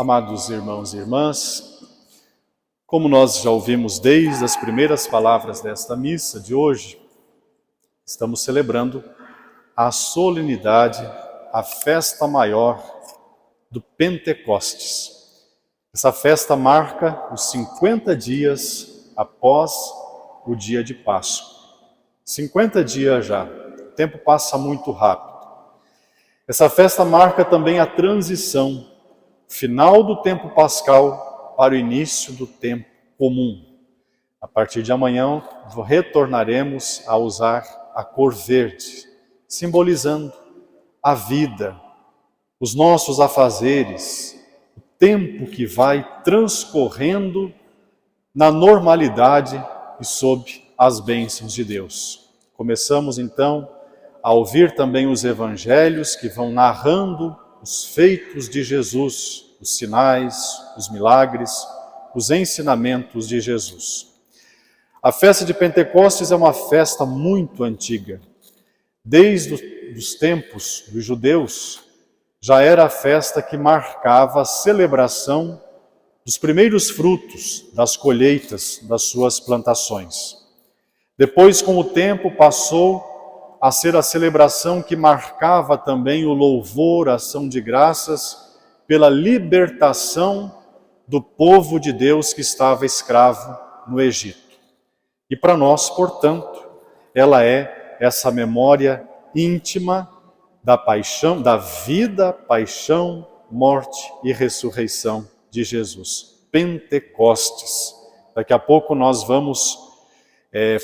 Amados irmãos e irmãs, como nós já ouvimos desde as primeiras palavras desta missa de hoje, estamos celebrando a solenidade, a festa maior do Pentecostes. Essa festa marca os 50 dias após o dia de Páscoa. 50 dias já, o tempo passa muito rápido. Essa festa marca também a transição, final do tempo pascal para o início do tempo comum. A partir de amanhã, retornaremos a usar a cor verde, simbolizando a vida, os nossos afazeres, o tempo que vai transcorrendo na normalidade e sob as bênçãos de Deus. Começamos então a ouvir também os evangelhos que vão narrando os feitos de Jesus, os sinais, os milagres, os ensinamentos de Jesus. A festa de Pentecostes é uma festa muito antiga. Desde os tempos dos judeus, já era a festa que marcava a celebração dos primeiros frutos das colheitas das suas plantações. Depois, com o tempo, passou a ser a celebração que marcava também o louvor, a ação de graças, pela libertação do povo de Deus que estava escravo no Egito. E para nós, portanto, ela é essa memória íntima da paixão, da vida, paixão, morte e ressurreição de Jesus. Pentecostes. Daqui a pouco nós vamos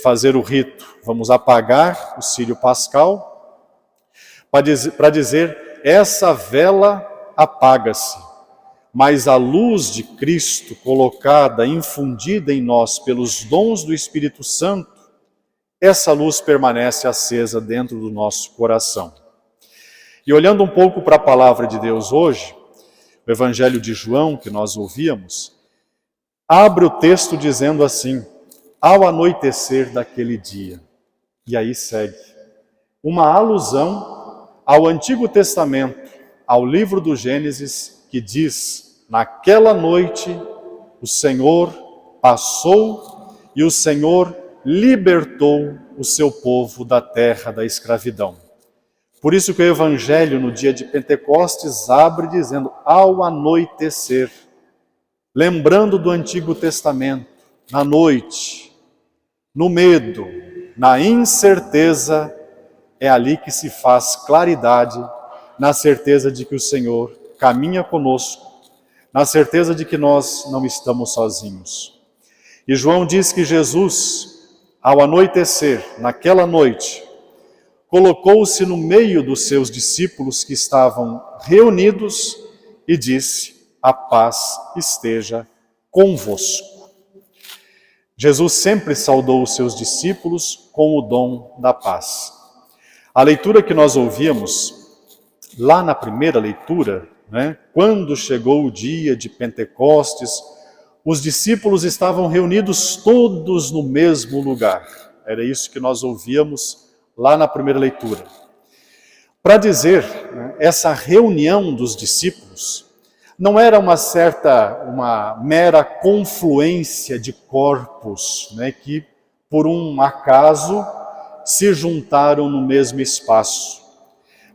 fazer o rito, vamos apagar o círio pascal para dizer, essa vela apaga-se, mas a luz de Cristo colocada, infundida em nós pelos dons do Espírito Santo, essa luz permanece acesa dentro do nosso coração. E olhando um pouco para a palavra de Deus hoje, o Evangelho de João, que nós ouvíamos, abre o texto dizendo assim, ao anoitecer daquele dia. E aí segue uma alusão ao Antigo Testamento, ao livro do Gênesis, que diz, naquela noite o Senhor passou e o Senhor libertou o seu povo da terra da escravidão. Por isso que o Evangelho no dia de Pentecostes abre dizendo, ao anoitecer, lembrando do Antigo Testamento, na noite, no medo, na incerteza, é ali que se faz claridade, na certeza de que o Senhor caminha conosco, na certeza de que nós não estamos sozinhos. E João diz que Jesus, ao anoitecer, naquela noite, colocou-se no meio dos seus discípulos que estavam reunidos e disse, a paz esteja convosco. Jesus sempre saudou os seus discípulos com o dom da paz. A leitura que nós ouvíamos, lá na primeira leitura, quando chegou o dia de Pentecostes, os discípulos estavam reunidos todos no mesmo lugar. Era isso que nós ouvíamos lá na primeira leitura. Para dizer, essa reunião dos discípulos não era uma mera confluência de corpos, que por um acaso se juntaram no mesmo espaço,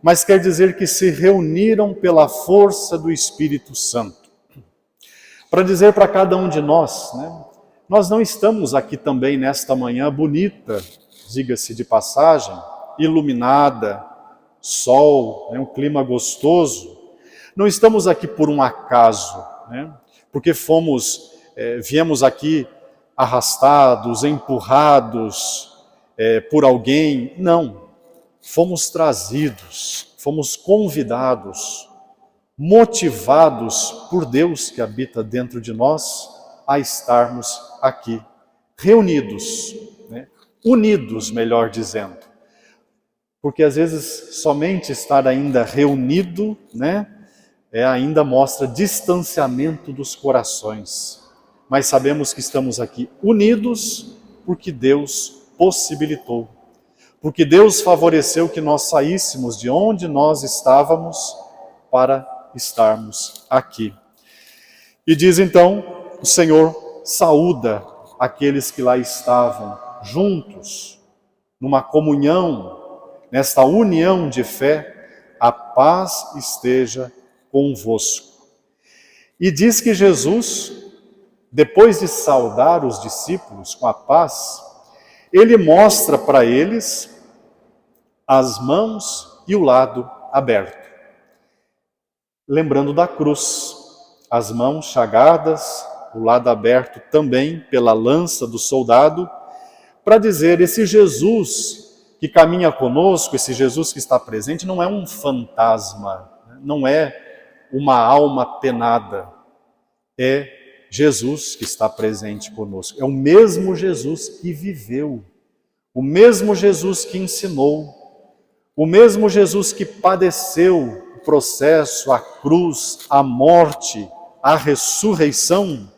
mas quer dizer que se reuniram pela força do Espírito Santo. Para dizer para cada um de nós, nós não estamos aqui também nesta manhã bonita, diga-se de passagem, iluminada, sol, um clima gostoso. Não estamos aqui por um acaso, porque viemos aqui arrastados, empurrados por alguém. Não, fomos trazidos, fomos convidados, motivados por Deus que habita dentro de nós a estarmos aqui, reunidos, unidos, melhor dizendo. Porque às vezes somente estar ainda reunido, ainda mostra distanciamento dos corações. Mas sabemos que estamos aqui unidos porque Deus possibilitou. Porque Deus favoreceu que nós saíssemos de onde nós estávamos para estarmos aqui. E diz então, o Senhor saúda aqueles que lá estavam juntos, numa comunhão, nesta união de fé, a paz esteja convosco. E diz que Jesus, depois de saudar os discípulos com a paz, ele mostra para eles as mãos e o lado aberto. Lembrando da cruz, as mãos chagadas, o lado aberto também pela lança do soldado, para dizer, esse Jesus que caminha conosco, esse Jesus que está presente, não é um fantasma, não é uma alma penada, é Jesus que está presente conosco. É o mesmo Jesus que viveu, o mesmo Jesus que ensinou, o mesmo Jesus que padeceu o processo, a cruz, a morte, a ressurreição,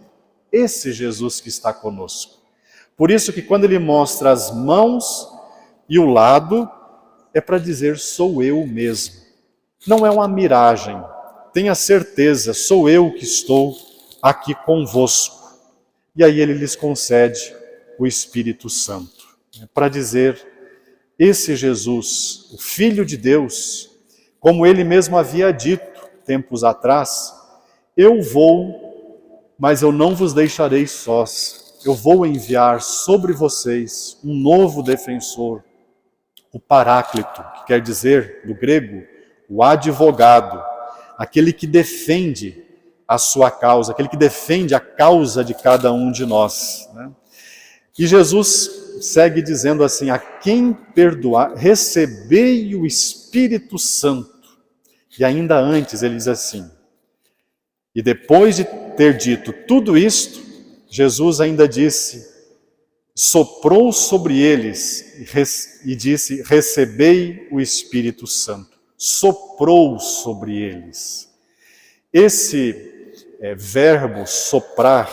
esse Jesus que está conosco. Por isso que quando ele mostra as mãos e o lado, é para dizer, sou eu mesmo. Não é uma miragem, tenha certeza, sou eu que estou aqui convosco. E aí ele lhes concede o Espírito Santo, para dizer, esse Jesus, o Filho de Deus, como ele mesmo havia dito tempos atrás, eu vou, mas eu não vos deixarei sós. Eu vou enviar sobre vocês um novo defensor, o Paráclito, que quer dizer, do grego, o advogado, aquele que defende a sua causa, aquele que defende a causa de cada um de nós. E Jesus segue dizendo assim, a quem perdoar, recebei o Espírito Santo. E ainda antes ele diz assim, e depois de ter dito tudo isto, Jesus ainda disse, soprou sobre eles e disse, recebei o Espírito Santo. Soprou sobre eles. Esse verbo soprar,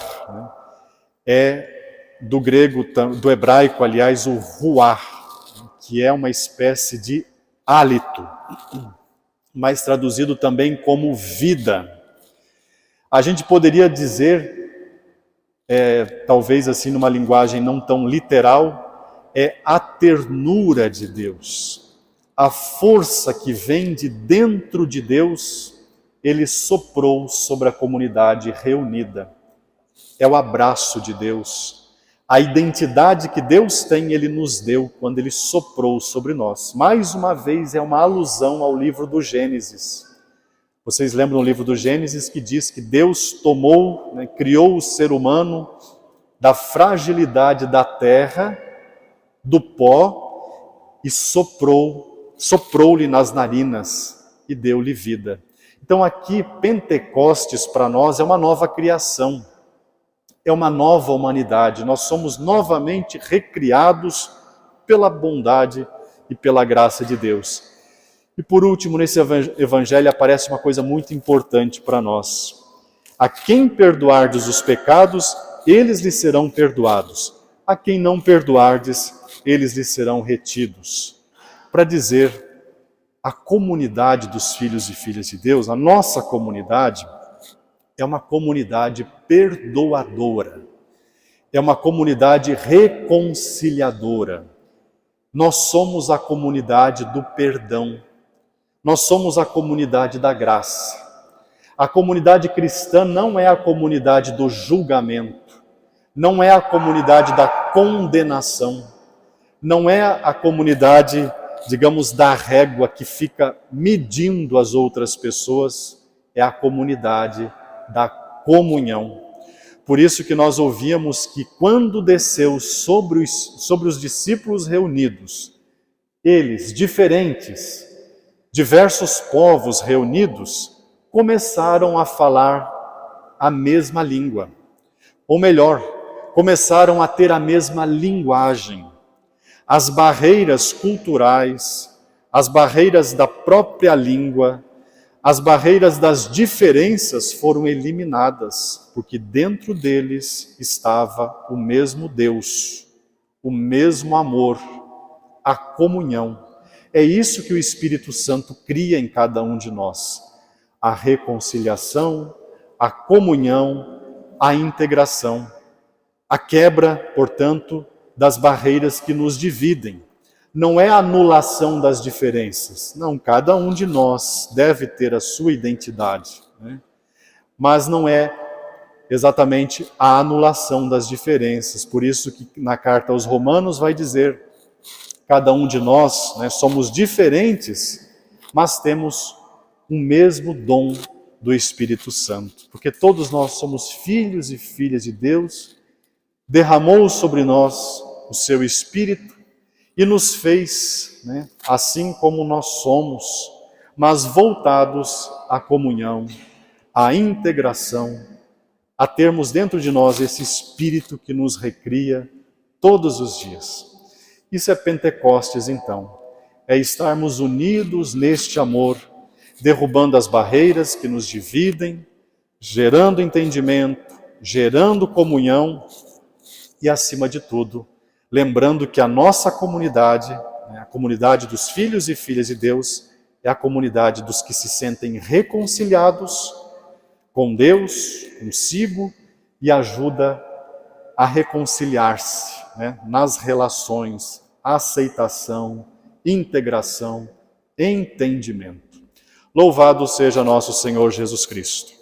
é do grego, do hebraico, aliás, o ruar, que é uma espécie de hálito, mas traduzido também como vida. A gente poderia dizer, talvez assim numa linguagem não tão literal, é a ternura de Deus. A força que vem de dentro de Deus, ele soprou sobre a comunidade reunida. É o abraço de Deus. A identidade que Deus tem, ele nos deu quando ele soprou sobre nós. Mais uma vez, é uma alusão ao livro do Gênesis. Vocês lembram do livro do Gênesis que diz que Deus tomou, criou o ser humano da fragilidade da terra, do pó, e soprou-lhe nas narinas e deu-lhe vida. Então aqui, Pentecostes para nós é uma nova criação, é uma nova humanidade. Nós somos novamente recriados pela bondade e pela graça de Deus. E por último, nesse evangelho aparece uma coisa muito importante para nós. A quem perdoardes os pecados, eles lhes serão perdoados. A quem não perdoardes, eles lhes serão retidos. Para dizer, a comunidade dos filhos e filhas de Deus, a nossa comunidade, é uma comunidade perdoadora. É uma comunidade reconciliadora. Nós somos a comunidade do perdão. Nós somos a comunidade da graça. A comunidade cristã não é a comunidade do julgamento, não é a comunidade da condenação, não é a comunidade, digamos, da régua que fica medindo as outras pessoas, é a comunidade da comunhão. Por isso que nós ouvíamos que quando desceu sobre os discípulos reunidos, eles, diferentes, diversos povos reunidos, começaram a falar a mesma língua. Ou melhor, começaram a ter a mesma linguagem. As barreiras culturais, as barreiras da própria língua, as barreiras das diferenças foram eliminadas, porque dentro deles estava o mesmo Deus, o mesmo amor, a comunhão. É isso que o Espírito Santo cria em cada um de nós. A reconciliação, a comunhão, a integração, a quebra, portanto, das barreiras que nos dividem. Não é a anulação das diferenças. Não, cada um de nós deve ter a sua identidade, né? Mas não é exatamente a anulação das diferenças. Por isso que na carta aos Romanos vai dizer, cada um de nós, né, somos diferentes, mas temos o mesmo dom do Espírito Santo. Porque todos nós somos filhos e filhas de Deus, derramou sobre nós o seu Espírito e nos fez, né, assim como nós somos, mas voltados à comunhão, à integração, a termos dentro de nós esse Espírito que nos recria todos os dias. Isso é Pentecostes, então. É estarmos unidos neste amor, derrubando as barreiras que nos dividem, gerando entendimento, gerando comunhão e, acima de tudo, lembrando que a nossa comunidade, né, a comunidade dos filhos e filhas de Deus, é a comunidade dos que se sentem reconciliados com Deus, consigo, e ajuda a reconciliar-se, né, nas relações, aceitação, integração, entendimento. Louvado seja nosso Senhor Jesus Cristo.